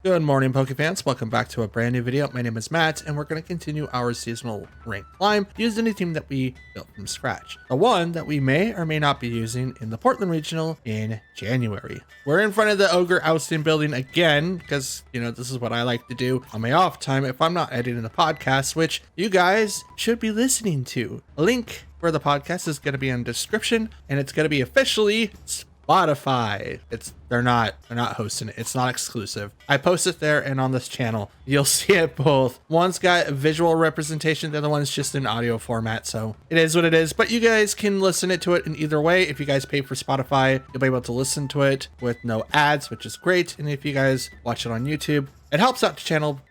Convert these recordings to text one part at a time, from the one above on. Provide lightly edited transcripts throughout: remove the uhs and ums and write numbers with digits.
Good morning, Pokefans. Welcome back to a brand new video. My name is Matt, and we're going to continue our seasonal rank climb using a team that we built from scratch. The one that we may or may not be using in the Portland Regional in January. We're in front of the Ogre Ousting building again, because, you know, this is what I like to do on my off time if I'm not editing the podcast, which you guys should be listening to. A link for the podcast is going to be in the description, and it's going to be officially Spotify. They're not hosting it. It's not exclusive. I post it there and on this channel. You'll see it both. One's got a visual representation, the other one's just in audio format. So it is what it is. But you guys can listen to it in either way. If you guys pay for Spotify, you'll be able to listen to it with no ads, which is great. And if you guys watch it on YouTube, it helps out the channel.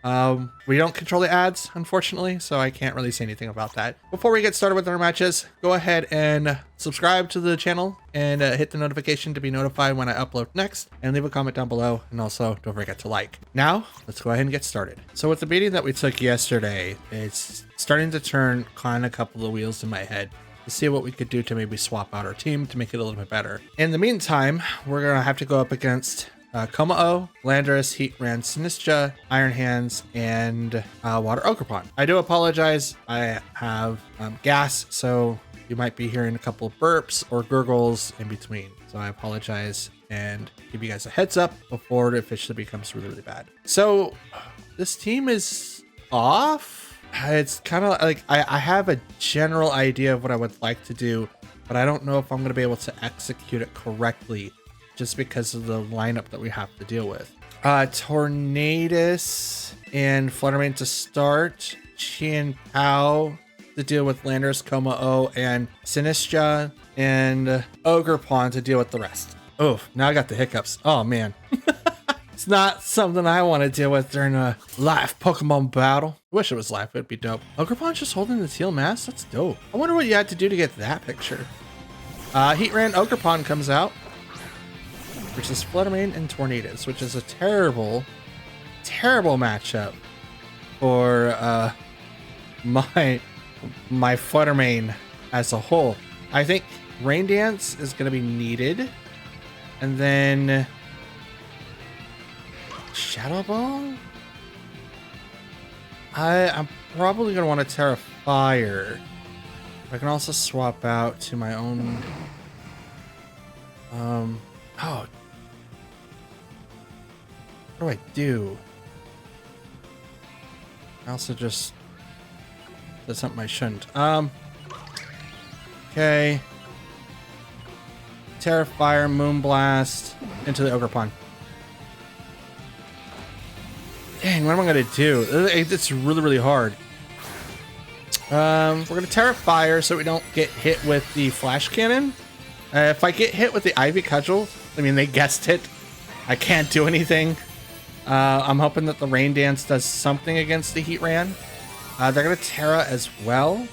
We don't control the ads, unfortunately, so I can't really say anything about that. Before we get started with our matches, go ahead and subscribe to the channel and hit the notification to be notified when I upload next, and leave a comment down below, and also don't forget to like. Now, let's go ahead and get started. So with the beating that we took yesterday, it's starting to turn kind of a couple of wheels in my head to see what we could do to maybe swap out our team to make it a little bit better. In the meantime, we're gonna have to go up against Como-O, Landorus, Heatran, Sinistcha, Iron Hands, and Water Ogerpon. I do apologize. I have gas, so you might be hearing a couple of burps or gurgles in between. So I apologize and give you guys a heads up before it officially becomes really, really bad. So this team is off. It's kind of like I have a general idea of what I would like to do, but I don't know if I'm going to be able to execute it correctly, just because of the lineup that we have to deal with. Tornadus and Fluttermane to start. Qianpao to deal with Landorus, Como-O, and Sinistcha, and Ogerpon to deal with the rest. Oh, now I got the hiccups. Oh man. It's not something I want to deal with during a live Pokemon battle. Wish it was live, it'd be dope. Ogerpon's just holding the teal mask? That's dope. I wonder what you had to do to get that picture. Heatran Ogerpon comes out, which is Fluttermane and Tornadus, which is a terrible matchup for my Fluttermane as a whole. I think Rain Dance is going to be needed, and then Shadow Ball. I'm probably going to want to Terra Fire. I can also swap out to my own. What do I do? I also just did something I shouldn't. Okay. Terra Fire, Moonblast into the Ogerpon. Dang, what am I gonna do? It's really, really hard. We're gonna Terra Fire so we don't get hit with the Flash Cannon. If I get hit with the Ivy Cudgel, I mean, they guessed it. I can't do anything. I'm hoping that the Rain Dance does something against the Heatran. They're going to Terra as well.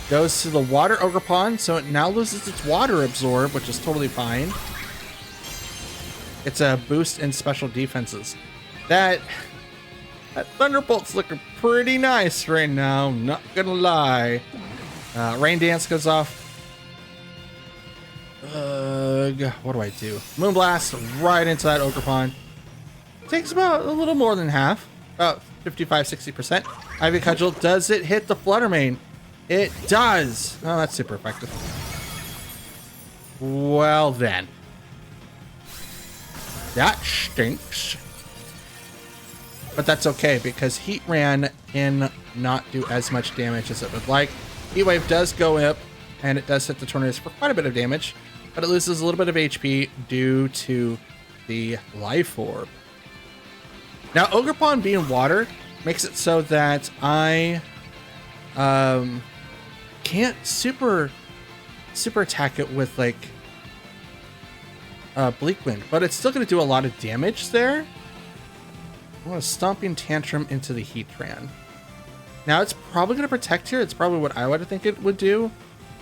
Goes to the Water Ogerpon, so it now loses its Water Absorb, which is totally fine. It's a boost in special defenses. That Thunderbolt's looking pretty nice right now, not gonna lie. Rain Dance goes off. What do I do? Moonblast right into that Ogerpon. Takes about a little more than half, about 55-60%. Ivy Cudgel, does it hit the Fluttermane? It does. Oh, that's super effective. Well then, that stinks. But that's okay because Heatran can not do as much damage as it would like. Heat Wave does go up, and it does hit the Tornadus for quite a bit of damage, but it loses a little bit of HP due to the Life Orb. Now, Ogerpon being water makes it so that I can't super attack it with like Bleak Wind, but it's still going to do a lot of damage there. I'm going to Stomping Tantrum into the Heatran. Now, it's probably going to protect here. It's probably what I would think it would do,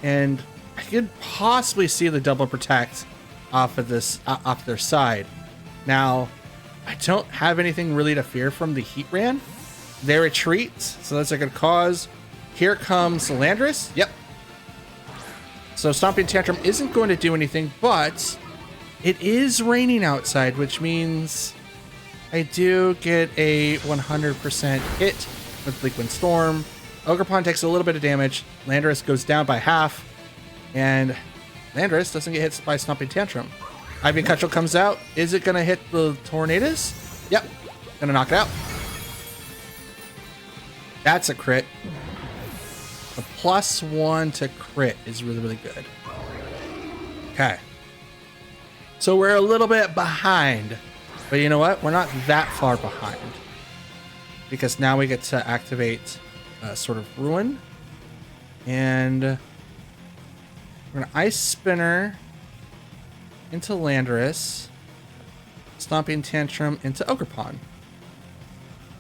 and I could possibly see the double protect off of this, off their side. Now, I don't have anything really to fear from the Heatran. They retreat, so that's a good cause. Here comes Landorus. Yep. So Stomping Tantrum isn't going to do anything, but It is raining outside, which means I do get a 100% hit with Bleak Wind Storm. Ogerpon takes a little bit of damage. Landorus goes down by half. And Landorus doesn't get hit by Stomping Tantrum. Ivy Cudgel comes out. Is it going to hit the Tornadus? Yep. Going to knock it out. That's a crit. The +1 to crit is really, really good. Okay. So we're a little bit behind. But you know what? We're not that far behind. Because now we get to activate sort of Ruin. And we're going to Ice Spinner into Landorus. Stomping Tantrum into Ogerpon.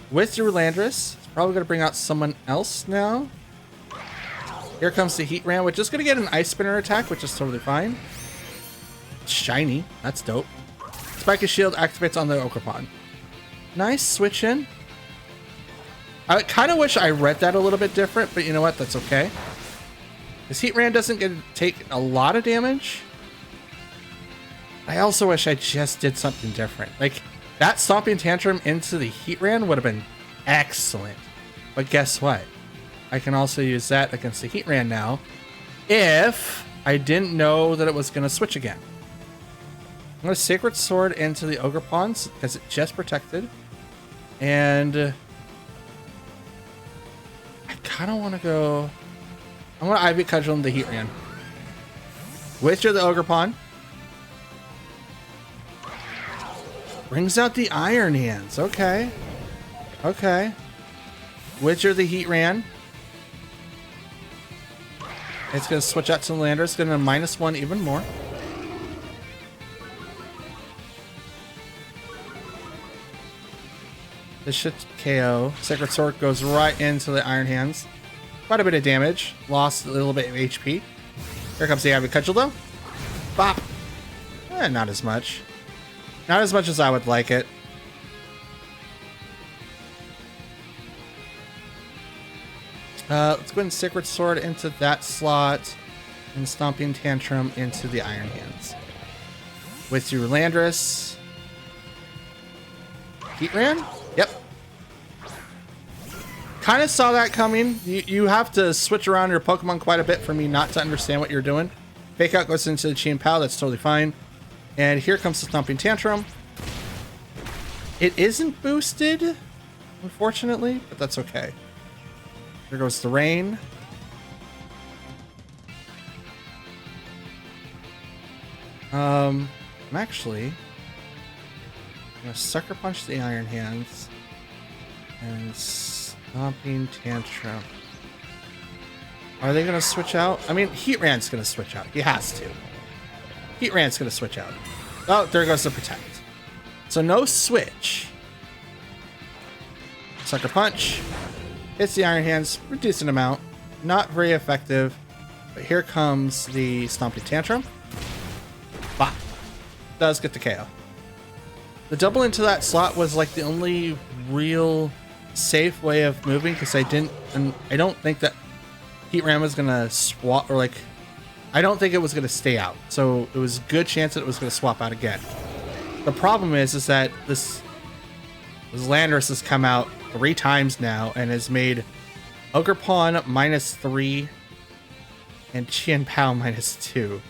With your Landorus, it's probably going to bring out someone else now. Here comes the Heat Ram, which is going to get an Ice Spinner attack, which is totally fine. It's shiny. That's dope. Spiky Shield activates on the Ogerpon. Nice switch in. I kind of wish I read that a little bit different, but you know what? That's okay. This Heat Ram doesn't take a lot of damage. I also wish I just did something different. Like, that Stomping Tantrum into the Heat Ram would have been excellent. But guess what? I can also use that against the Heat Ram now if I didn't know that it was going to switch again. I'm going to Sacred Sword into the Ogerpon because it just protected. And I kind of want to go... I'm going to Ivy Cudgel into the Heat Ram. Witcher the Ogerpon. Brings out the Iron Hands. Okay. Okay. Witcher the Heat Ram. It's going to switch out to the Lander. It's going to -1 even more. This should KO. Sacred Sword goes right into the Iron Hands. Quite a bit of damage. Lost a little bit of HP. Here comes the Ivy Cudgel though. Bop. Not as much. Not as much as I would like it. Let's go ahead and Sacred Sword into that slot. And Stomping Tantrum into the Iron Hands. With your Landorus. Heat Ram? Yep. Kind of saw that coming. You have to switch around your Pokemon quite a bit for me not to understand what you're doing. Fake Out goes into the Chain Pal. That's totally fine. And here comes the Stomping Tantrum. It isn't boosted, unfortunately, but that's okay. There goes the Rain. I'm actually gonna Sucker Punch the Iron Hands and Stomping Tantrum. Are they gonna switch out? I mean, Heat Ram's gonna switch out. He has to. Heat Ram's gonna switch out. Oh, there goes the Protect. So no switch. Sucker Punch. Hits the Iron Hands, a decent amount. Not very effective. But here comes the Stomping Tantrum. Bop. Does get the KO. The double into that slot was like the only real safe way of moving because I don't think that Heat Ram was gonna swap, or like, I don't think it was gonna stay out. So it was a good chance that it was gonna swap out again. The problem is that this Landorus has come out 3 times now and has made Ogerpon -3 and Chien Pao -2,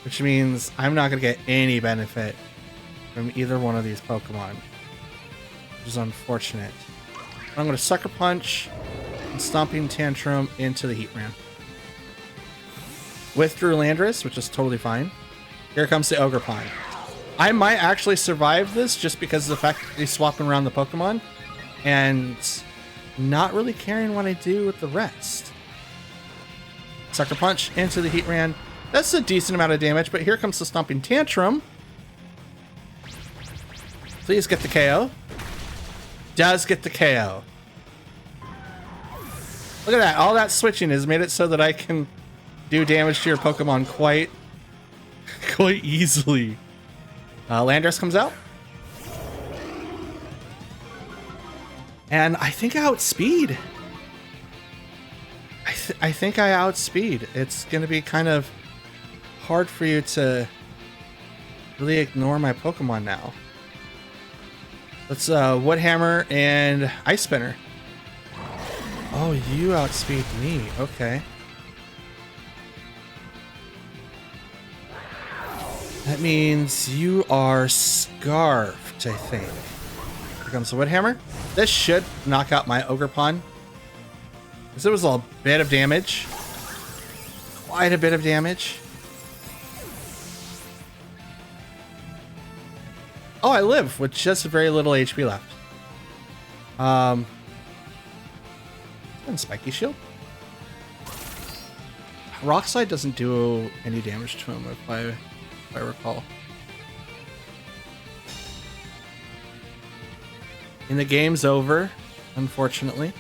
which means I'm not gonna get any benefit from either one of these Pokemon, which is unfortunate. I'm gonna Sucker Punch and Stomping Tantrum into the Heat Ram. Withdrew Landorus, which is totally fine. Here comes the Ogerpon. I might actually survive this just because of the fact that he's swapping around the Pokemon and not really caring what I do with the rest. Sucker Punch into the Heat Ram. That's a decent amount of damage, but here comes the Stomping Tantrum. Please get the KO. Does get the KO. Look at that. All that switching has made it so that I can do damage to your Pokemon quite easily. Landorus comes out. And I think I outspeed. I think I outspeed. It's going to be kind of hard for you to really ignore my Pokemon now. Let's Wood Hammer and Ice Spinner. Oh, you outspeed me. Okay. That means you are scarfed, I think. Here comes the Wood Hammer. This should knock out my Ogerpon. Because it was a bit of damage. Quite a bit of damage. Oh, I live with just very little HP left. And Spiky Shield. Rock Slide doesn't do any damage to him if I recall. And the game's over, unfortunately.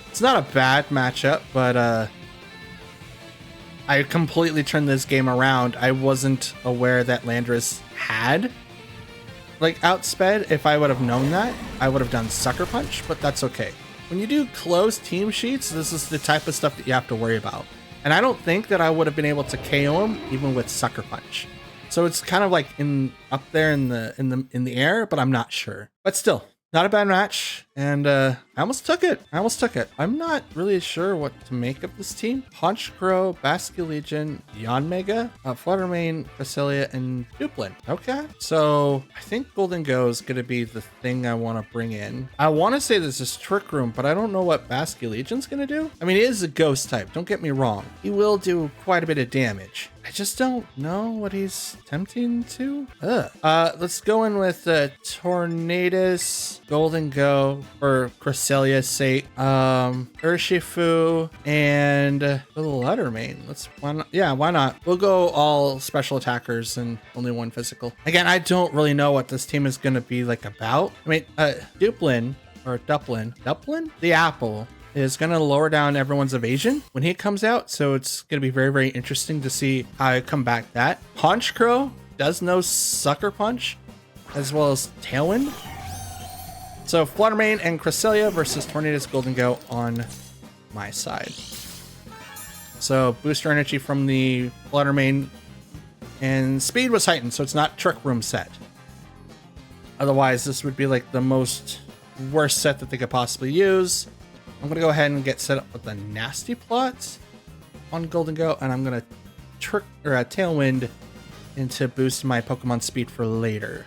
It's not a bad matchup, but I completely turned this game around. I wasn't aware that Landorus had like outsped. If I would have known that, I would have done Sucker Punch, but that's okay. When you do closed team sheets, this is the type of stuff that you have to worry about. And I don't think that I would have been able to KO him even with Sucker Punch. So it's kind of like up there in the air, but I'm not sure. But still, not a bad match, and I almost took it. I'm not really sure what to make of this team. Honchkrow, Basculegion, Yanmega, Fluttermane, Cresselia, and Duplin. Okay, so I think Golden Go is going to be the thing I want to bring in. I want to say this is Trick Room, but I don't know what Basculegion's going to do. I mean, it is a ghost type, don't get me wrong. He will do quite a bit of damage. I just don't know what he's attempting to. Let's go in with Tornadus, Golden Go for Cresselia's sake, Urshifu, and Fluttermane. Why not? We'll go all special attackers and only one physical. Again, I don't really know what this team is going to be like about. I mean, Duplin, the apple, is going to lower down everyone's evasion when he comes out. So it's going to be very, very interesting to see how I combat that. Honchkrow does know Sucker Punch as well as Tailwind. So Fluttermane and Cresselia versus Tornadus Golden Go on my side. So booster energy from the Fluttermane, and speed was heightened, so it's not Trick Room set. Otherwise, this would be like the most worst set that they could possibly use. I'm gonna go ahead and get set up with the Nasty Plot on Golden Go, and I'm gonna Tailwind in to boost my Pokemon speed for later.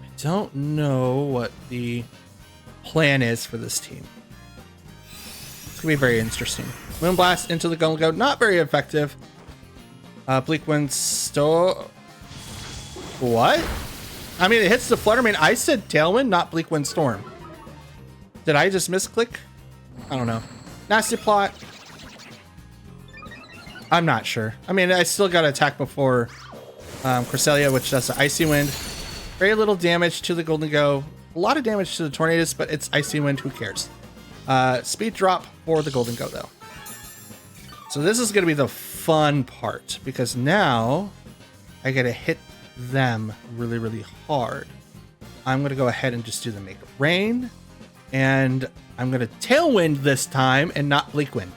I don't know what the plan is for this team. It's gonna be very interesting. Moonblast into the Golden Go, not very effective. Bleak Wind What? I mean, it hits the Fluttermane. I said Tailwind, not Bleak Wind Storm. Did I just misclick? I don't know. Nasty Plot. I'm not sure. I mean, I still got to attack before Cresselia, which does the Icy Wind. Very little damage to the Golden Go. A lot of damage to the Tornadus, but it's Icy Wind. Who cares? Speed drop for the Golden Go, though. So this is going to be the fun part, because now I got to hit them really, really hard. I'm going to go ahead and just do the Make It Rain. And I'm going to Tailwind this time and not Bleak Wind.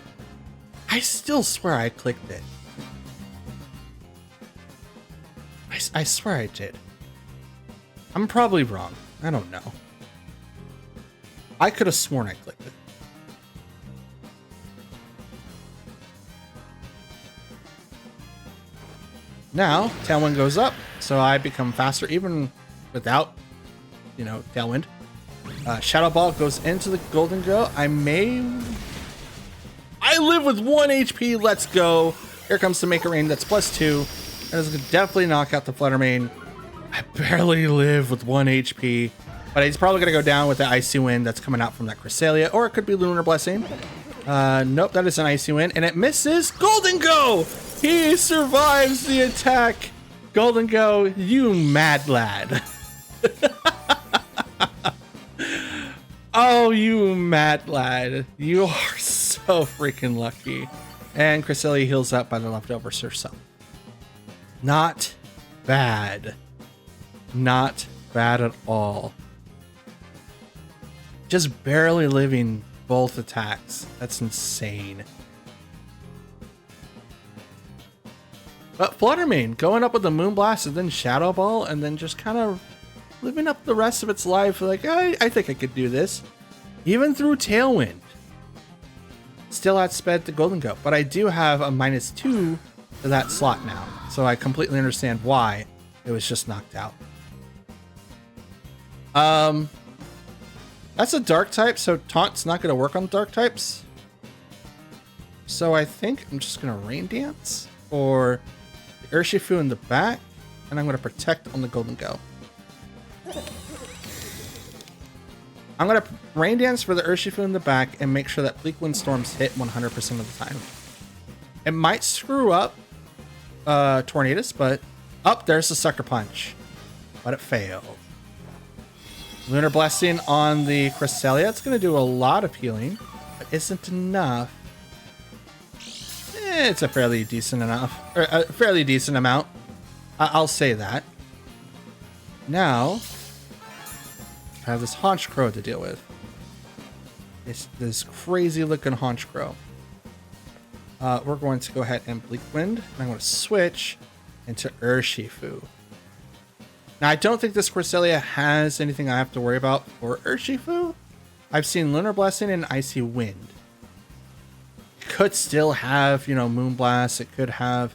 I still swear I clicked it. I swear I did. I'm probably wrong. I don't know. I could have sworn I clicked it. Now, Tailwind goes up, so I become faster even without, Tailwind. Shadow Ball goes into the Golden Go. I live with 1 HP. Let's go. Here comes the Make It Rain. That's +2. That is going to definitely knock out the Fluttermane. I barely live with 1 HP. But he's probably going to go down with the Icy Wind that's coming out from that Cresselia. Or it could be Lunar Blessing. Nope, that is an Icy Wind. And it misses. Golden Go! He survives the attack. Golden Go, you mad lad. Oh, you mad lad. You are so freaking lucky. And Cresselia heals up by the leftover Surcell. Not bad. Not bad at all. Just barely living both attacks. That's insane. But Fluttermane going up with the Moonblast and then Shadow Ball and then just kind of living up the rest of its life. Like, I think I could do this. Even through Tailwind. Still outsped the Golden Goat. But I do have a -2 to that slot now. So I completely understand why it was just knocked out. That's a Dark type, so Taunt's not going to work on Dark types. So I think I'm just going to Rain Dance for the Urshifu in the back, and I'm going to Protect on the Golden Go. I'm going to Rain Dance for the Urshifu in the back and make sure that Bleak Wind Storms hit 100% of the time. It might screw up Tornadus, but there's the Sucker Punch. But it failed. Lunar Blessing on the Cresselia. It's going to do a lot of healing, but isn't enough. It's a fairly decent amount. I'll say that. Now, I have this Haunch Crow to deal with. It's this crazy looking Haunch Crow. We're going to go ahead and Bleak Wind. And I'm going to switch into Urshifu. Now, I don't think this Cresselia has anything I have to worry about for Urshifu. I've seen Lunar Blessing and Icy Wind. It could still have, Moonblast. It could have,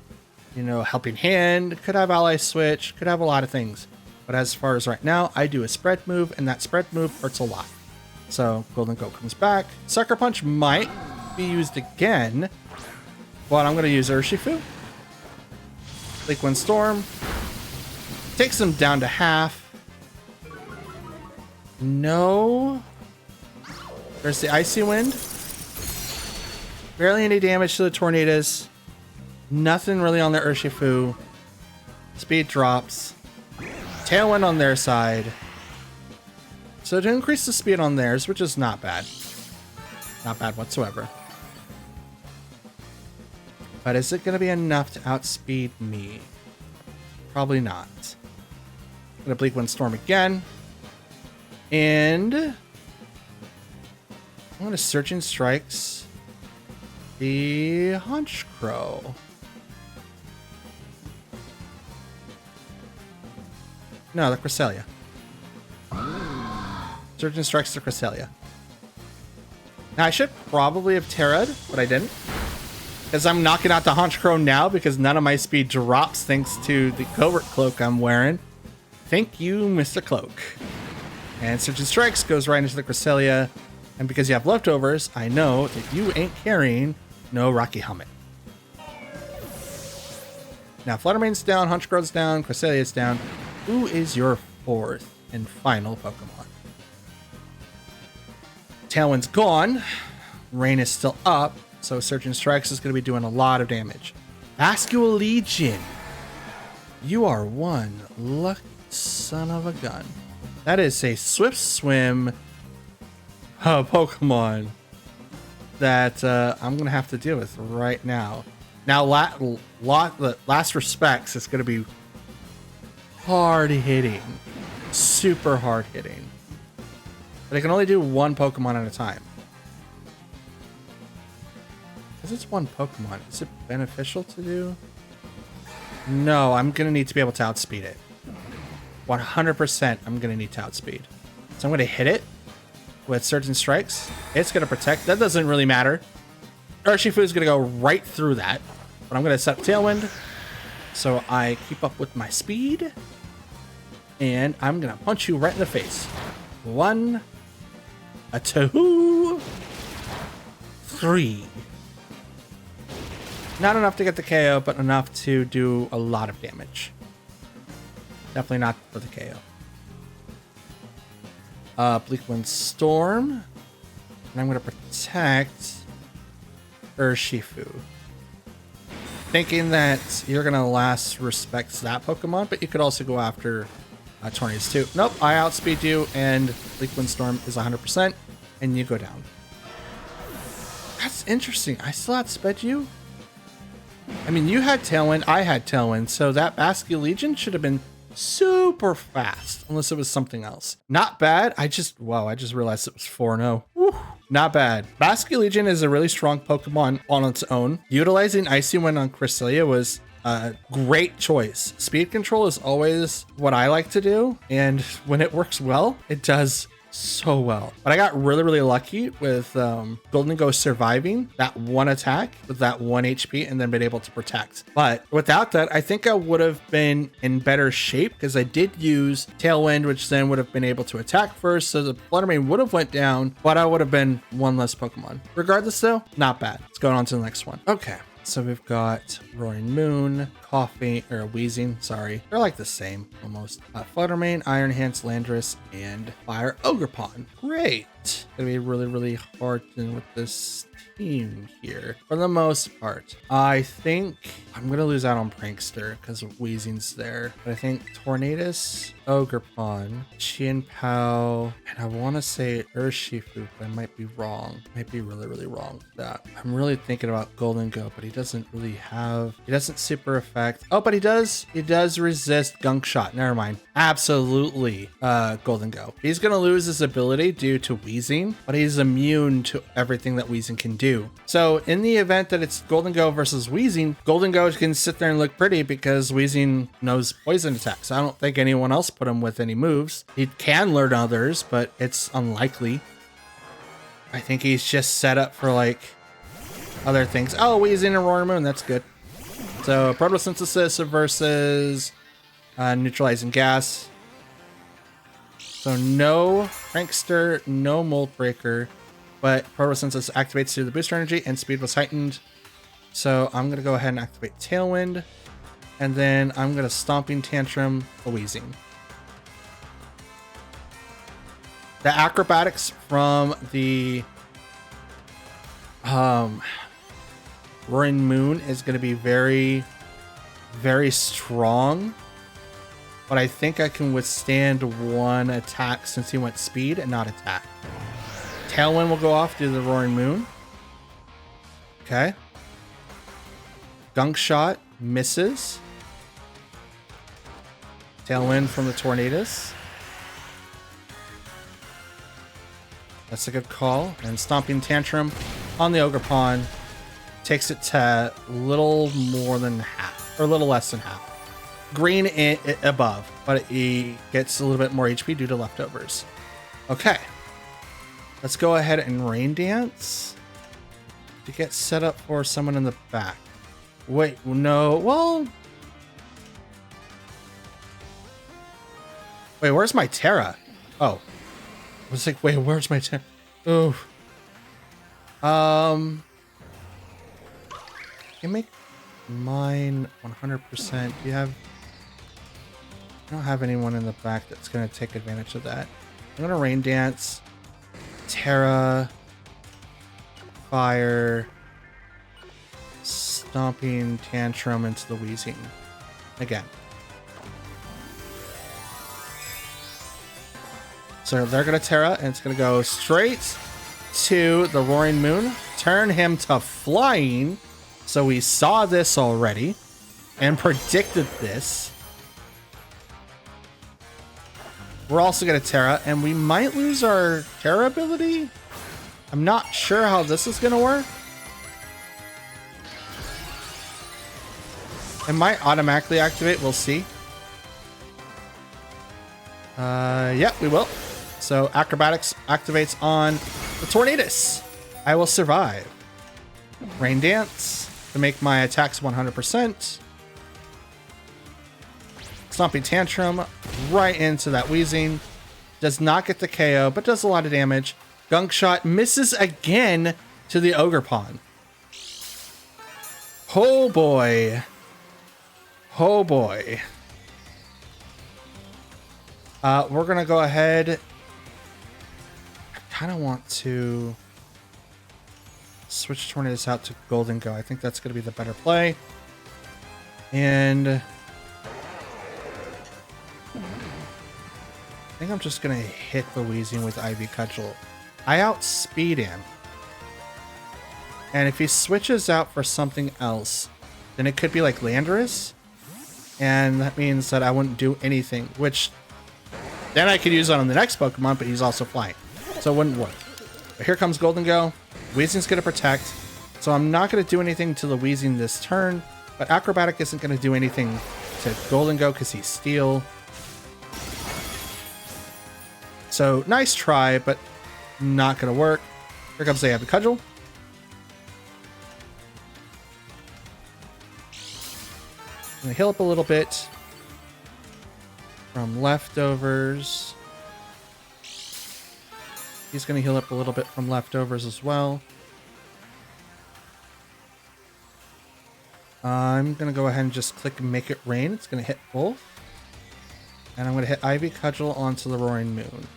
Helping Hand. It could have Ally Switch. Could have a lot of things. But as far as right now, I do a spread move, and that spread move hurts a lot. So, Golden Goat comes back. Sucker Punch might be used again. But I'm going to use Urshifu. Bleak Wind Storm. Takes him down to half. No. There's the Icy Wind. Barely any damage to the Tornadus. Nothing really on the Urshifu. Speed drops. Tailwind on their side. So to increase the speed on theirs, which is not bad. Not bad whatsoever. But is it going to be enough to outspeed me? Probably not. I'm going to Bleak Wind Storm again. And I'm going to Surging Strikes the Haunch Crow. No, the Cresselia. Surging Strikes the Cresselia. Now, I should probably have Terra'd, but I didn't. Because I'm knocking out the Haunch Crow now because none of my speed drops thanks to the Covert Cloak I'm wearing. Thank you, Mr. Cloak. And Surging Strikes goes right into the Cresselia. And because you have leftovers, I know that you ain't carrying no Rocky Helmet. Now, Fluttermane's down, Haunch Crow's down, Cresselia's down. Who is your fourth and final Pokemon? Tailwind's gone. Rain is still up. So Surging Strikes is going to be doing a lot of damage. Bascule Legion. You are one lucky son of a gun. That is a Swift Swim Pokemon that I'm going to have to deal with right now. Now, last respects, it's going to be hard hitting. Super hard hitting. But I can only do one Pokemon at a time. Because it's one Pokemon, is it beneficial to do? No, I'm going to need to be able to outspeed it. 100% I'm going to need to outspeed. So I'm going to hit it with Surging Strikes. It's going to protect. That doesn't really matter. Urshifu is going to go right through that. But I'm going to set up Tailwind. So I keep up with my speed. And I'm going to punch you right in the face. 1, 2, 3. Not enough to get the KO, but enough to do a lot of damage. Definitely not for the KO. Bleak Wind Storm. And I'm going to protect Urshifu. Thinking that you're going to last respects that Pokemon, but you could also go after Tornadus too. Nope, I outspeed you, and Bleak Wind Storm is 100%, and you go down. That's interesting. I still outsped you? I mean, you had Tailwind, I had Tailwind, so that Bascule Legion should have been super fast, unless it was something else. Not bad. I just realized it was 4-0. Woo. Not bad. Bascule Legion is a really strong Pokemon on its own. Utilizing Icy Wind on Cresselia was Great choice. Speed control is always what I like to do, and when it works well, it does so well. But I got really, really lucky with Golden Ghost surviving that one attack with that 1 HP and then been able to protect. But without that, I think I would have been in better shape because I did use Tailwind, which then would have been able to attack first. So the Fluttermane would have went down, but I would have been one less Pokemon. Regardless though, not bad. Let's go on to the next one. Okay. So we've got Roaring Moon, Coffee, or Wheezing, sorry. They're like the same, almost. Fluttermane, Iron Hands, Landorus, and Fire Ogerpon. Great. It's gonna be really, really hard with this team here for the most part. I think I'm gonna lose out on Prankster because Wheezing's there, but I think Tornadus, Ogerpon, Chien-Pao, and I want to say Urshifu, but I might be wrong. Might be really, really wrong with that. I'm really thinking about Golden Go, but he doesn't really have, he doesn't super effect. Oh, but he does resist Gunk Shot. Never mind. Absolutely Golden Go. He's gonna lose his ability due to Wheezing, but he's immune to everything that Wheezing can do. So in the event that it's Golden Go versus Wheezing, Golden Go can sit there and look pretty because Wheezing knows poison attacks. I don't think anyone else put him with any moves. He can learn others, but it's unlikely. I think he's just set up for like other things. Oh, Wheezing and Roaring Moon, that's good. So Photosynthesis versus Neutralizing Gas. So no Prankster, no Mold Breaker, but Photosynthesis activates through the booster energy and speed was heightened. So I'm gonna go ahead and activate Tailwind, and then I'm gonna Stomping Tantrum a Wheezing. The acrobatics from the Roaring Moon is going to be very, very strong, but I think I can withstand one attack since he went speed and not attack. Tailwind will go off due to the Roaring Moon. Okay. Gunk Shot misses. Tailwind from the Tornadus. That's a good call. And Stomping Tantrum on the Ogerpon takes it to a little more than half, or a little less than half. Green above, but he gets a little bit more HP due to leftovers. Okay. Let's go ahead and Rain Dance to get set up for someone in the back. Wait, no, well... Wait, where's my Terra? Oh. I was like, wait, where's my Terra? Oh. You make mine 100%. Do you have... I don't have anyone in the back that's going to take advantage of that. I'm going to Rain Dance. Terra. Fire. Stomping Tantrum into the Wheezing. Again. So they're going to Terra, and it's going to go straight to the Roaring Moon. Turn him to flying. So we saw this already and predicted this. We're also going to Terra, and we might lose our Terra ability. I'm not sure how this is going to work. It might automatically activate. We'll see. Yeah, we will. So Acrobatics activates on the Tornadus. I will survive. Rain Dance to make my attacks 100%. Stomping Tantrum right into that Wheezing. Does not get the KO, but does a lot of damage. Gunk Shot misses again to the Ogerpon. Oh boy. Oh boy. We're going to go ahead. I kind of want to switch Tornadus out to Golden Go. I think that's going to be the better play. And I think I'm just going to hit the Wheezing with Ivy Cudgel. I outspeed him. And if he switches out for something else, then it could be like Landorus. And that means that I wouldn't do anything, which then I could use it on the next Pokemon, but he's also flying. So it wouldn't work. But here comes Golden Go. Wheezing's going to protect. So I'm not going to do anything to the Wheezing this turn. But Acrobatic isn't going to do anything to Golden Go because he's Steel. So nice try, but not going to work. Here comes the Heavy Cudgel. I'm going to heal up a little bit from leftovers. He's going to heal up a little bit from leftovers as well. I'm going to go ahead and just click Make It Rain. It's going to hit both. And I'm going to hit Ivy Cudgel onto the Roaring Moon.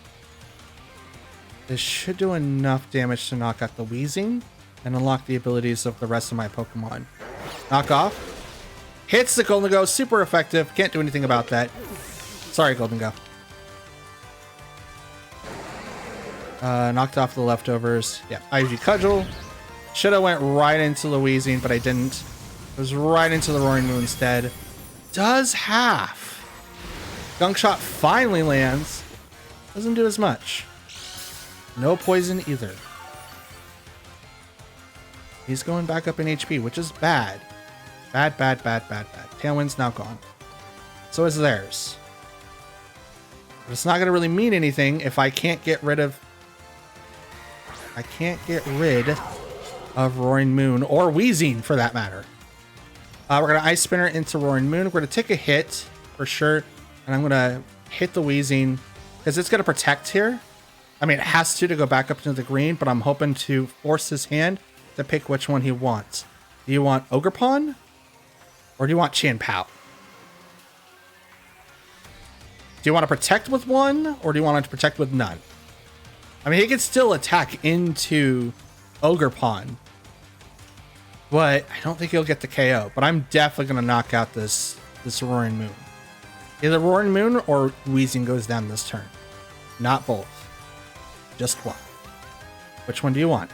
This should do enough damage to knock out the Wheezing and unlock the abilities of the rest of my Pokemon. Knock off. Hits the Golden Go. Super effective. Can't do anything about that. Sorry, Golden Go. Knocked off the leftovers. Yeah, Ivy Cudgel. Should have went right into the Wheezing, but I didn't. It was right into the Roaring Moon instead. Does half. Gunk Shot finally lands. Doesn't do as much. No poison either. He's going back up in HP, which is bad. Bad, bad, bad, bad, bad. Tailwind's now gone. So is theirs. But it's not going to really mean anything if I can't get rid of... Roaring Moon, or Wheezing for that matter. We're going to Ice Spinner into Roaring Moon. We're going to take a hit for sure. And I'm going to hit the Wheezing because it's going to protect here. I mean, it has to go back up into the green, but I'm hoping to force his hand to pick which one he wants. Do you want Ogerpon? Or do you want Chien-Pao? Do you want to protect with one? Or do you want to protect with none? I mean, he can still attack into Ogerpon. But I don't think he'll get the KO. But I'm definitely going to knock out this Roaring Moon. Either Roaring Moon or Wheezing goes down this turn. Not both. Just one. Which one do you want?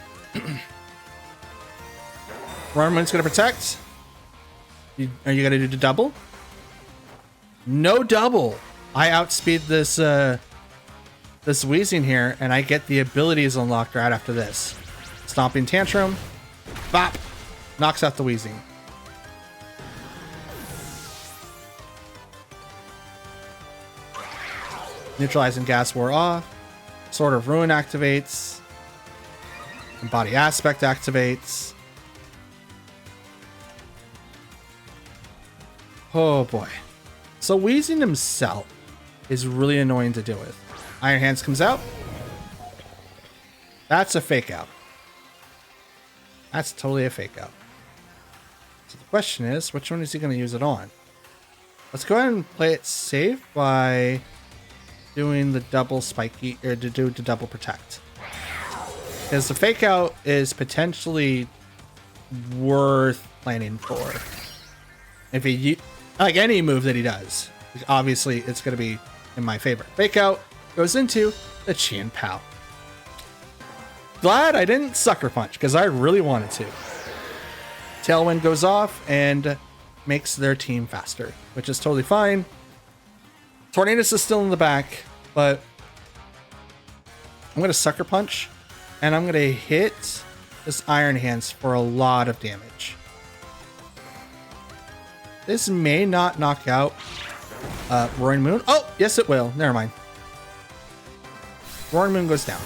Roaring Moon's going to protect. Are you going to do the double? No double. I outspeed this this Wheezing here, and I get the abilities unlocked right after this. Stomping Tantrum. Bop. Knocks out the Wheezing. Neutralizing Gas wore off. Sword of Ruin activates. And Body Aspect activates. Oh boy. So Wheezing himself is really annoying to deal with. Iron Hands comes out. That's a fake out. That's totally a fake out. So the question is, which one is he going to use it on? Let's go ahead and play it safe by doing the double spiky, or to do the double protect. Because the fake out is potentially worth planning for. If he, like any move that he does, obviously it's going to be in my favor. Fake out goes into the Chien-Pao. Glad I didn't Sucker Punch because I really wanted to. Tailwind goes off and makes their team faster, which is totally fine. Tornadus is still in the back, but I'm going to Sucker Punch and I'm going to hit this Iron Hands for a lot of damage. This may not knock out Roaring Moon. Oh, yes it will. Never mind. Roaring Moon goes down.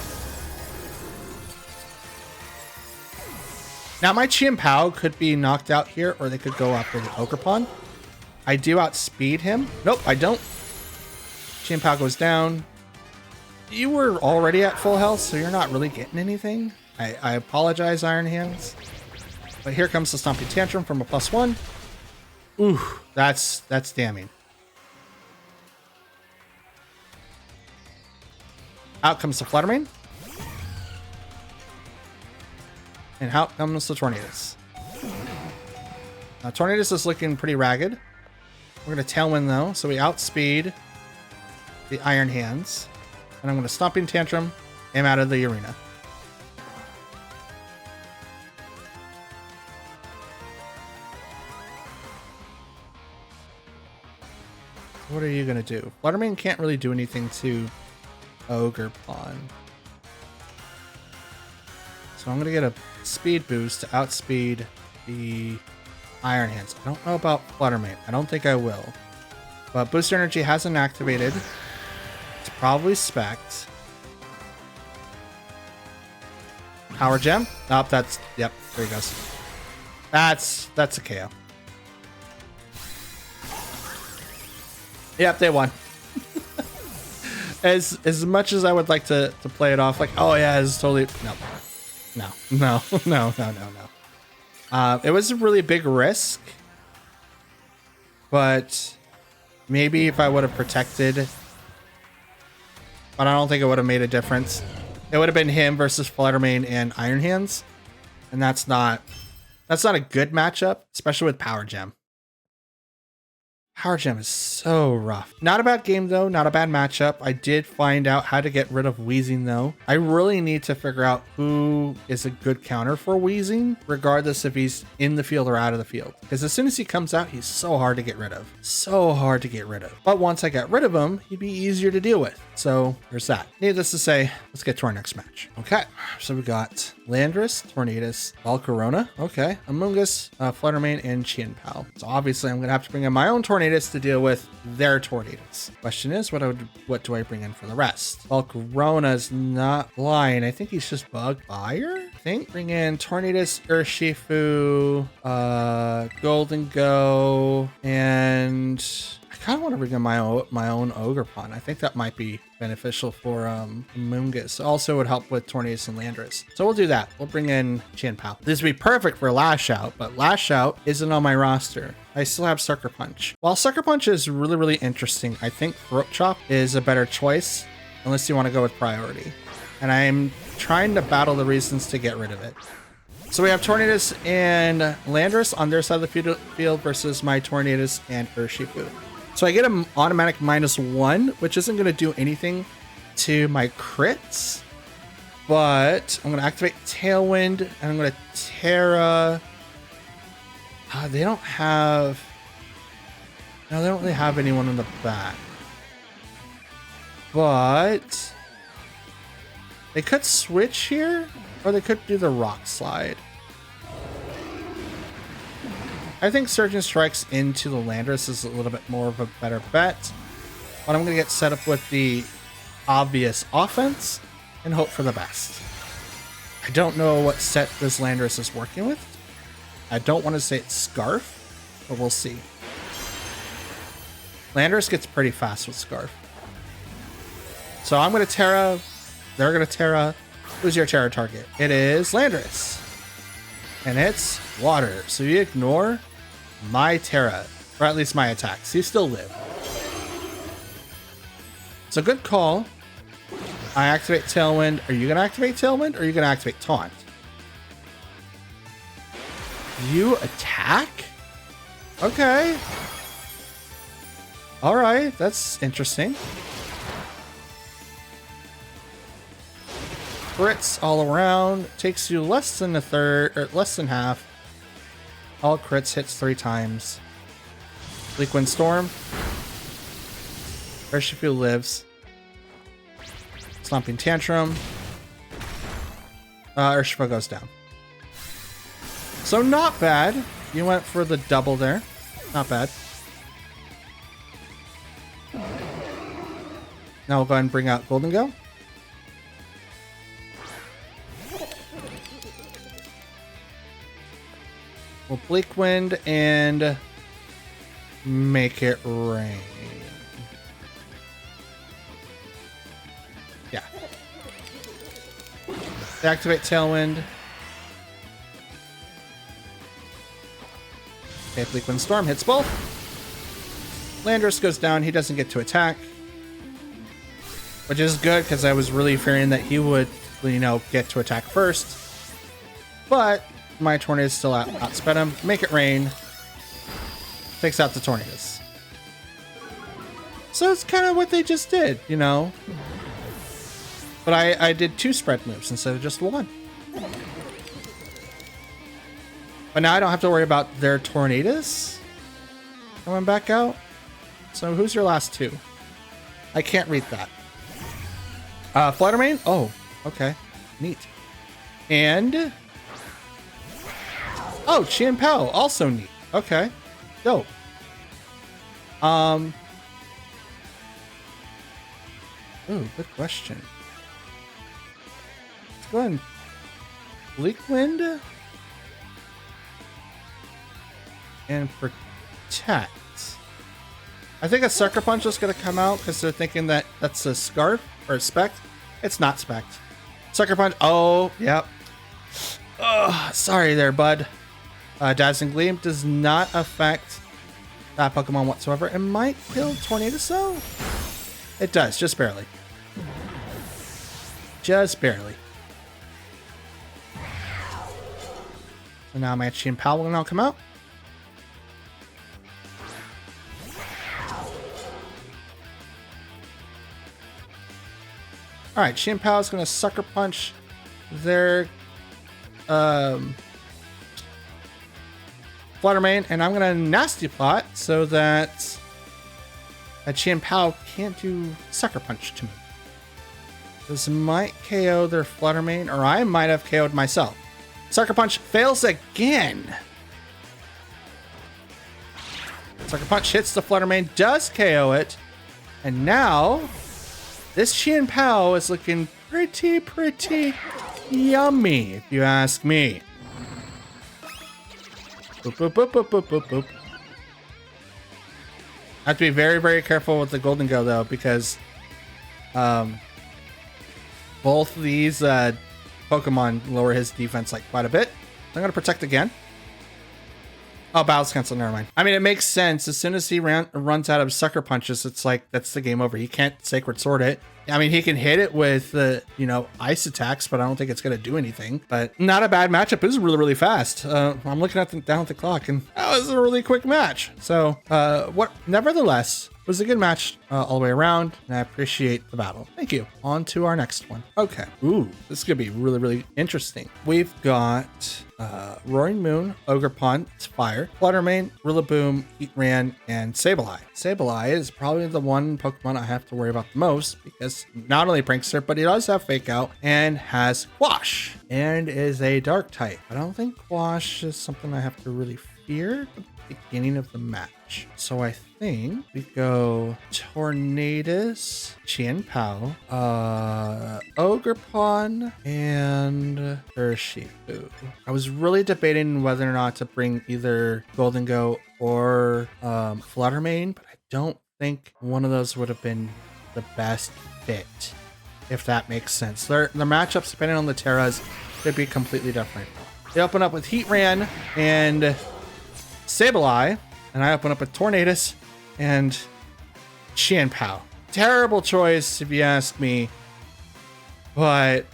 Now my Chien-Pao could be knocked out here, or they could go after the Ogerpon. I do outspeed him. Nope, I don't. Chien-Pao goes down. You were already at full health, so you're not really getting anything. I apologize, Iron Hands. But here comes the Stomping Tantrum from a +1. Ooh, that's damning. Out comes the Fluttermane. And out comes the Tornadus. Now Tornadus is looking pretty ragged. We're going to Tailwind though, so we outspeed the Iron Hands. And I'm going to Stomping Tantrum him out of the arena. What are you going to do? Fluttermane can't really do anything to Ogerpon. So I'm going to get a speed boost to outspeed the Iron Hands. I don't know about Fluttermane. I don't think I will. But Booster Energy hasn't activated. It's probably spec'd. Power Gem? Nope, that's... Yep, there he goes. That's a KO. Yep, they won. As much as I would like to play it off like, oh yeah, it's totally... No. It was a really big risk. But maybe if I would have protected... But I don't think it would have made a difference. It would have been him versus Fluttermane and Iron Hands. And that's not a good matchup, especially with Power Gem. Power Gem is so rough. Not a bad game though, not a bad matchup. I did find out how to get rid of Weezing though. I really need to figure out who is a good counter for Weezing, regardless if he's in the field or out of the field. Because as soon as he comes out, he's so hard to get rid of. So hard to get rid of. But once I got rid of him, he'd be easier to deal with. So there's that. Needless to say, let's get to our next match. Okay, so we got Landorus, Tornadus, Volcarona, okay, Amoonguss, Fluttermane, and Chien-Pao. So obviously I'm gonna have to bring in my own Tornadus to deal with their Tornadus. Question is, what do I bring in for the rest? Volcarona's not flying. I think he's just Bug Fire. I think bring in Tornadus, Urshifu, Golden Go, and I kind of want to bring in my own Ogerpon. I think that might be beneficial for Amoonguss. Also would help with Tornadus and Landorus. So we'll do that. We'll bring in Chien-Pao. This would be perfect for Lash Out, but Lash Out isn't on my roster. I still have Sucker Punch. While Sucker Punch is really, really interesting, I think Throat Chop is a better choice, unless you want to go with priority. And I'm trying to battle the reasons to get rid of it. So we have Tornadus and Landorus on their side of the field versus my Tornadus and Urshifu. So I get an automatic -1, which isn't going to do anything to my crits. But I'm going to activate Tailwind, and I'm going to Terra. They don't have... No, they don't really have anyone in the back. But they could switch here, or they could do the Rock Slide. I think Surgeon Strikes into the Landorus is a little bit more of a better bet. But I'm going to get set up with the obvious offense and hope for the best. I don't know what set this Landorus is working with. I don't want to say it's Scarf, but we'll see. Landorus gets pretty fast with Scarf. So I'm going to Terra. They're going to Terra. Who's your Terra target? It is Landorus. And it's water. So you ignore my Terra, or at least my attacks. You still live. So good call. I activate Tailwind. Are you going to activate Tailwind, or are you going to activate Taunt? You attack? Okay. All right, that's interesting. Crits all around. Takes you less than a third, or less than half. All crits hits 3 times. Bleak Wind Storm. Urshifu lives. Slumping Tantrum. Urshifu goes down. So not bad. You went for the double there. Not bad. Now we'll go ahead and bring out Golden Go. We'll Bleak Wind and make it rain. Yeah. Activate Tailwind. Okay, Bleak Wind Storm hits both. Landorus goes down. He doesn't get to attack. Which is good, because I was really fearing that he would, you know, get to attack first. But my Tornadus still outsped him. Make it rain. Takes out the Tornadus. So it's kind of what they just did, you know. But I did 2 spread moves instead of just 1. But now I don't have to worry about their Tornadus coming back out. So who's your last 2? I can't read that. Fluttermane? Oh, okay. Neat. And... oh, Chien-Pao. Also neat. Okay. Dope. Ooh, good question. Let's go ahead and Bleak Wind and Protect. I think a Sucker Punch is going to come out because they're thinking that that's a Scarf or a Spect. It's not Spect. Sucker Punch. Oh, yep. Oh, sorry there, bud. Dazzling Gleam does not affect that Pokemon whatsoever. It might kill Tornado Cell. It does, just barely. Just barely. So now my Chien-Pao will now come out. Alright, Chien-Pao is going to Sucker Punch their Fluttermane, and I'm going to Nasty Plot so that a Chien-Pao can't do Sucker Punch to me. This might KO their Fluttermane, or I might have KO'd myself. Sucker Punch fails again. Sucker Punch hits the Fluttermane, does KO it, and now this Chien-Pao is looking pretty yummy, if you ask me. Boop, boop, boop, boop, boop, boop, boop. I have to be very careful with the Golden Go, though, because both of these Pokemon lower his defense like quite a bit. I'm going to Protect again. Oh, Battle's Cancel, never mind. I mean, it makes sense. As soon as he runs out of Sucker Punches, it's like, that's the game over. He can't Sacred Sword it. I mean, he can hit it with the, ice attacks, but I don't think it's going to do anything. But not a bad matchup. It was really fast. I'm looking at down at the clock, and that was a really quick match. So, nevertheless, it was a good match all the way around, and I appreciate the battle. Thank you. On to our next one. Okay. Ooh, this is going to be really interesting. We've got Roaring Moon, Ogerpon, Fire, Fluttermane, Rillaboom, Heatran, and Sableye. Sableye is probably the one Pokemon I have to worry about the most because not only Prankster, but he does have Fake Out and has Quash and is a Dark type. I don't think Quash is something I have to really fear at the beginning of the match. So I think we go Tornadus, Chien-Pao, Ogerpon, and Urshifu. I was really debating whether or not to bring either Golden Go or Fluttermane, but I don't think one of those would have been the best fit, if that makes sense. Their matchups, depending on the Terras, could be completely different. They open up with Heatran and Sableye, and I open up with Tornadus and Chien-Pao. Terrible choice, if you ask me, but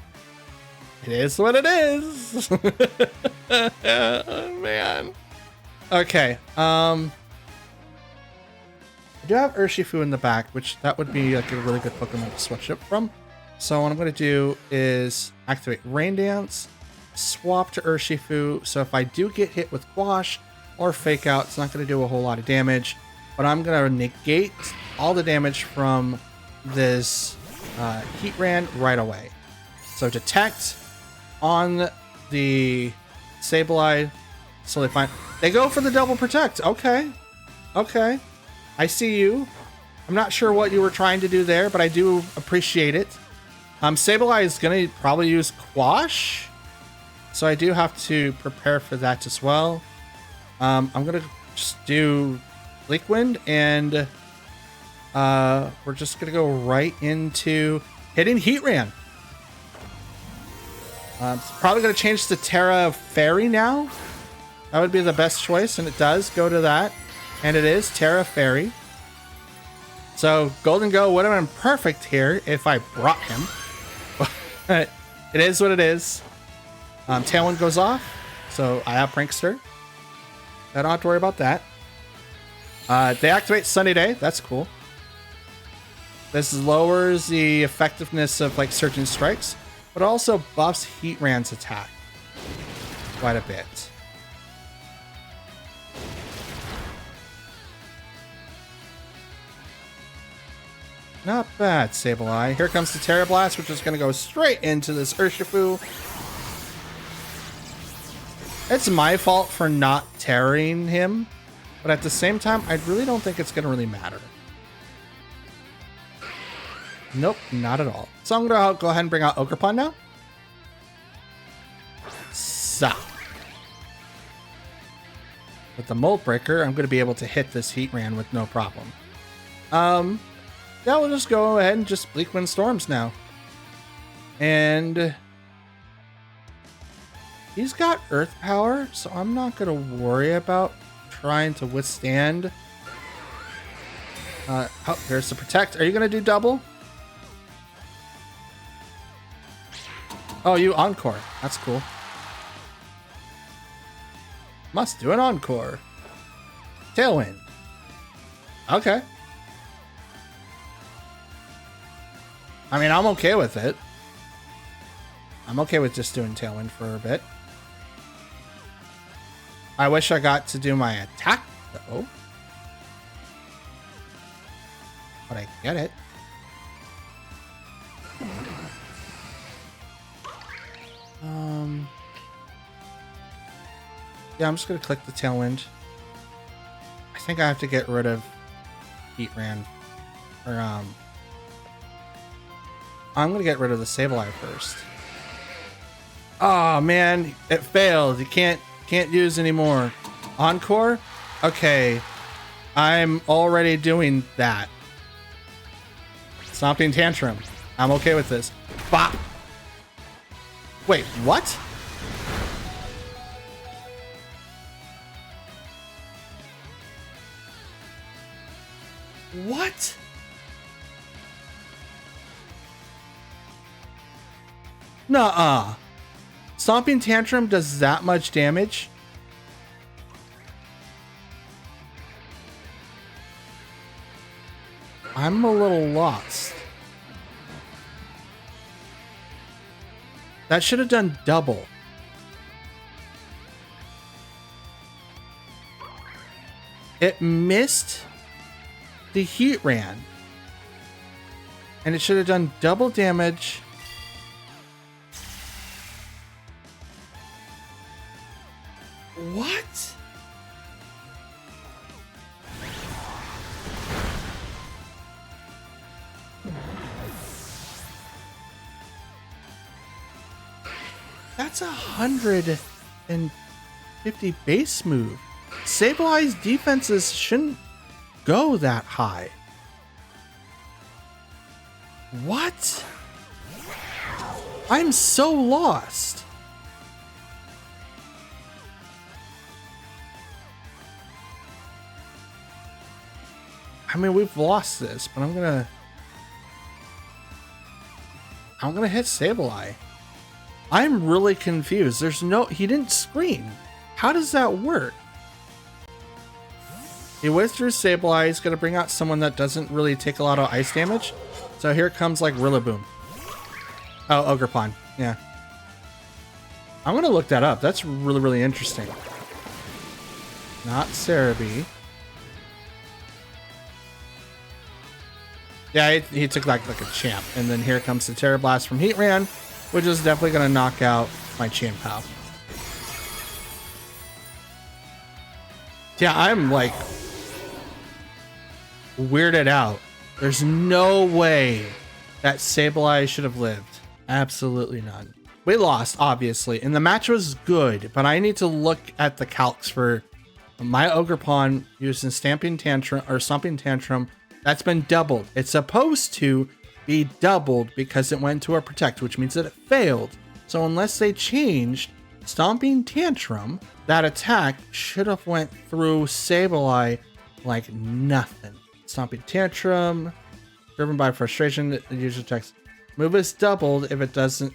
it is what it is. Oh, man. Okay. I do have Urshifu in the back, which that would be like a really good Pokemon to switch up from. So what I'm going to do is activate Rain Dance, swap to Urshifu. So if I do get hit with Quash or Fake Out, it's not going to do a whole lot of damage, but I'm going to negate all the damage from this Heatran right away. So Detect on the Sableye, so they go for the double Protect. Okay. I see you. I'm not sure what you were trying to do there, but I do appreciate it. Sableye is going to probably use Quash, so I do have to prepare for that as well. I'm going to just do Bleak Wind, and we're just going to go right into hitting Heatran. Probably going to change to Terra Fairy now. That would be the best choice, and it does go to that. And it is Terra Fairy. So Golden Go would have been perfect here if I brought him. But it is what it is. Tailwind goes off, so I have Prankster. I don't have to worry about that. They activate Sunny Day. That's cool. This lowers the effectiveness of like Surging Strikes, but also buffs Heatran's attack quite a bit. Not bad, Sableye. Here comes the Terra Blast, which is going to go straight into this Urshifu. It's my fault for not tearing him, but at the same time, I really don't think it's going to really matter. Nope, not at all. So I'm going to go ahead and bring out Ogerpon now. So. With the Mold Breaker, I'm going to be able to hit this Heatran with no problem. Yeah, we'll just go ahead and just Bleak Wind Storms now. And he's got Earth Power, so I'm not going to worry about trying to withstand. Oh, there's the Protect. Are you going to do double? Oh, you Encore. That's cool. Must do an Encore. Tailwind. Okay. I mean, I'm okay with it. I'm okay with just doing Tailwind for a bit. I wish I got to do my attack, though. But I get it. Yeah, I'm just going to click the Tailwind. I think I have to get rid of Heatran. Or, I'm going to get rid of the Sableye first. Oh, man. It failed. You can't use anymore. Encore? Okay. I'm already doing that. Stomping Tantrum. I'm okay with this. Bop. Wait, what? What? Nuh-uh. Stomping Tantrum does that much damage? I'm a little lost. That should have done double. It missed the Heatran. And it should have done double damage. What? That's 150 base move. Sableye's defenses shouldn't go that high. What? I'm so lost. I mean, we've lost this, but I'm gonna hit Sableye. I'm really confused. He didn't scream. How does that work? He withdraws Sableye. He's gonna bring out someone that doesn't really take a lot of ice damage. So here comes like Rillaboom. Oh, Ogerpon. Yeah. I'm gonna look that up. That's really, really interesting. Not Cerebi. Yeah, he took like a champ. And then here comes the Terra Blast from Heatran, which is definitely going to knock out my Chien-Pao. Yeah, I'm like weirded out. There's no way that Sableye should have lived. Absolutely none. We lost, obviously, and the match was good, but I need to look at the calcs for my Ogerpon using Stomping Tantrum. That's been doubled. It's supposed to be doubled because it went to a Protect, which means that it failed. So unless they changed Stomping Tantrum, that attack should have went through Sableye like nothing. Stomping Tantrum, driven by frustration, the user attacks. Move is doubled if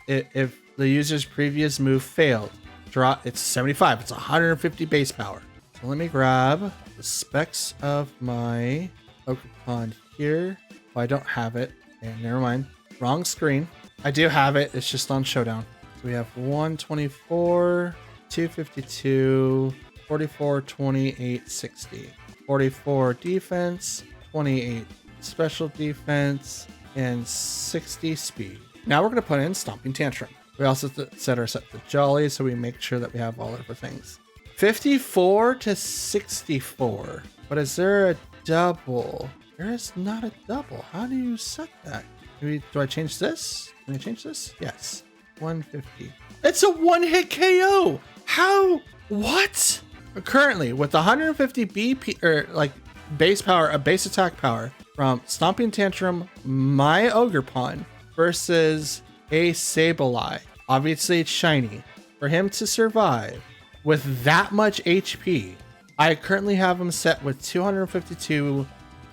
if the user's previous move failed. Draw, it's 75. It's 150 base power. So let me grab the specs of my Pokémon here. Oh, I don't have it. And never mind. Wrong screen. I do have it. It's just on Showdown. So we have 124, 252, 44, 28, 60. 44 defense, 28 special defense, and 60 speed. Now we're going to put in Stomping Tantrum. We also set our set to Jolly, so we make sure that we have all of the things. 54 to 64. But is there a double? There is not a double. How do you set that? Do I change this? Can I change this? Yes. 150. It's a one-hit KO. How? What? Currently, with 150 BP or like base power, a base attack power from Stomping Tantrum, my Ogerpon versus a Sableye. Obviously, it's shiny. For him to survive with that much HP, I currently have him set with 252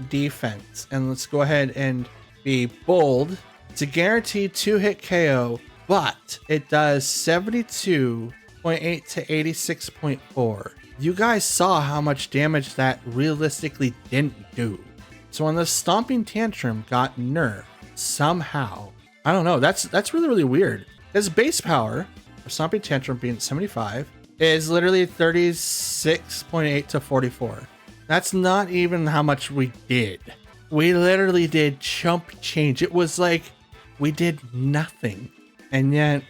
defense. And let's go ahead and be bold. It's a guaranteed 2-hit KO, but it does 72.8 to 86.4. You guys saw how much damage that realistically didn't do. So when the Stomping Tantrum got nerfed somehow, I don't know, that's really, really weird. His base power for Stomping Tantrum being 75 is literally 36.8 to 44. That's not even how much we did. We literally did chump change. It was like we did nothing. And yet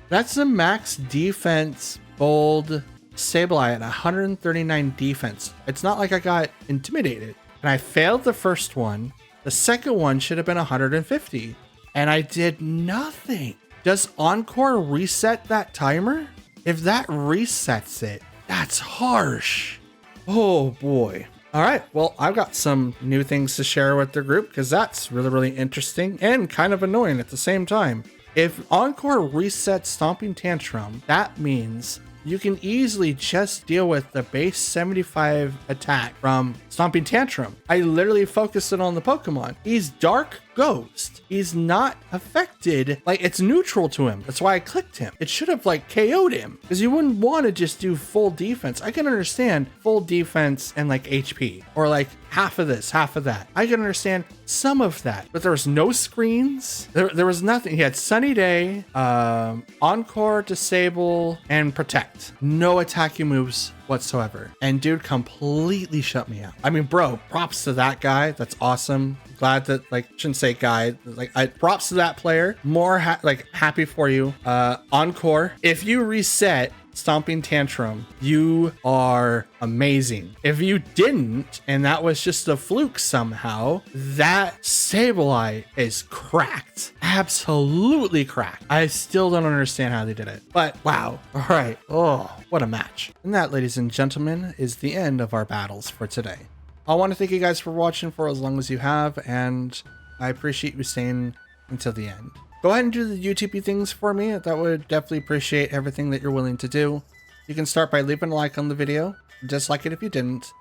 that's the max defense bold Sableye at 139 defense. It's not like I got intimidated. And I failed the first one. The second one should have been 150. And I did nothing. Does Encore reset that timer? If that resets it, that's harsh. Oh boy. All right, well, I've got some new things to share with the group because that's really, really interesting and kind of annoying at the same time. If Encore resets Stomping Tantrum, that means you can easily just deal with the base 75 attack from Stomping Tantrum. I literally focused it on the Pokemon. He's Dark Ghost. He's not affected. Like, it's neutral to him. That's why I clicked him. It should have like KO'd him because you wouldn't want to just do full defense. I can understand full defense and like HP or like half of this, half of that. I can understand some of that, but there was no screens. There was nothing. He had Sunny Day, Encore, Disable, and Protect. No attacking moves whatsoever. And dude completely shut me out. I mean, bro, props to that guy. That's awesome. Glad that, like, shouldn't say guy, like, props to that player. More happy for you. Encore, if you reset Stomping Tantrum, you are amazing. If you didn't, and that was just a fluke somehow, that Sableye is cracked. Absolutely cracked. I still don't understand how they did it, but wow. All right. Oh, what a match. And that, ladies and gentlemen, is the end of our battles for today. I want to thank you guys for watching for as long as you have, and I appreciate you staying until the end. Go ahead and do the YouTube things for me. That would definitely appreciate everything that you're willing to do. You can start by leaving a like on the video, dislike it if you didn't.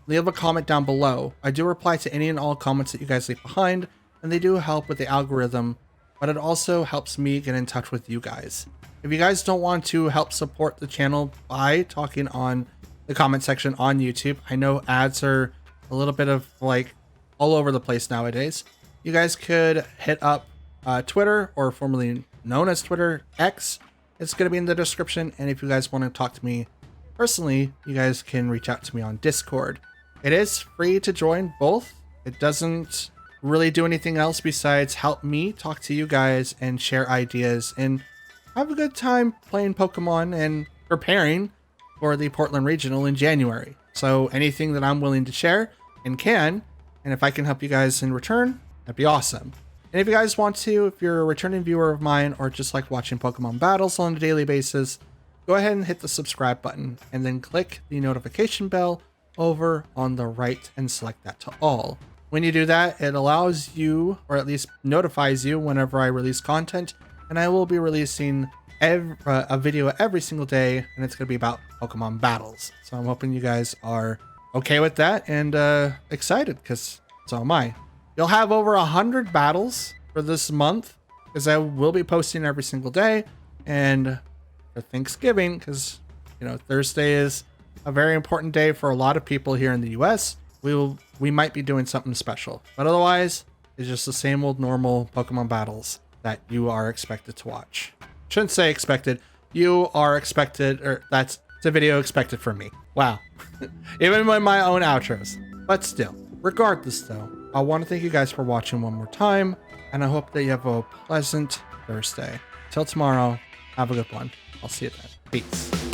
Leave a comment down below. I do reply to any and all comments that you guys leave behind, and they do help with the algorithm, but it also helps me get in touch with you guys. If you guys don't want to help support the channel by talking on the comment section on YouTube, I know ads are a little bit of like all over the place nowadays. You guys could hit up Twitter, or formerly known as Twitter, X. It's going to be in the description. And if you guys want to talk to me personally, you guys can reach out to me on Discord. It is free to join both. It doesn't really do anything else besides help me talk to you guys and share ideas and have a good time playing Pokemon and preparing for the Portland Regional in January. So anything that I'm willing to share and can, and if I can help you guys in return, that'd be awesome. And if you guys want to, if you're a returning viewer of mine or just like watching Pokemon battles on a daily basis, go ahead and hit the subscribe button and then click the notification bell over on the right and select that to all. When you do that, it allows you, or at least notifies you whenever I release content, and I will be releasing a video every single day, and it's going to be about Pokemon battles. So I'm hoping you guys are okay with that and excited, because so am I. You'll have over 100 battles for this month, because I will be posting every single day. And for Thanksgiving, because you know Thursday is a very important day for a lot of people here in the US, we might be doing something special. But otherwise, it's just the same old normal Pokemon battles that you are expected to watch. Shouldn't say expected. You are expected, or that's a video expected from me. Wow. Even with my own outros. But still, regardless though, I want to thank you guys for watching one more time, and I hope that you have a pleasant Thursday. Till tomorrow, have a good one. I'll see you then. Peace.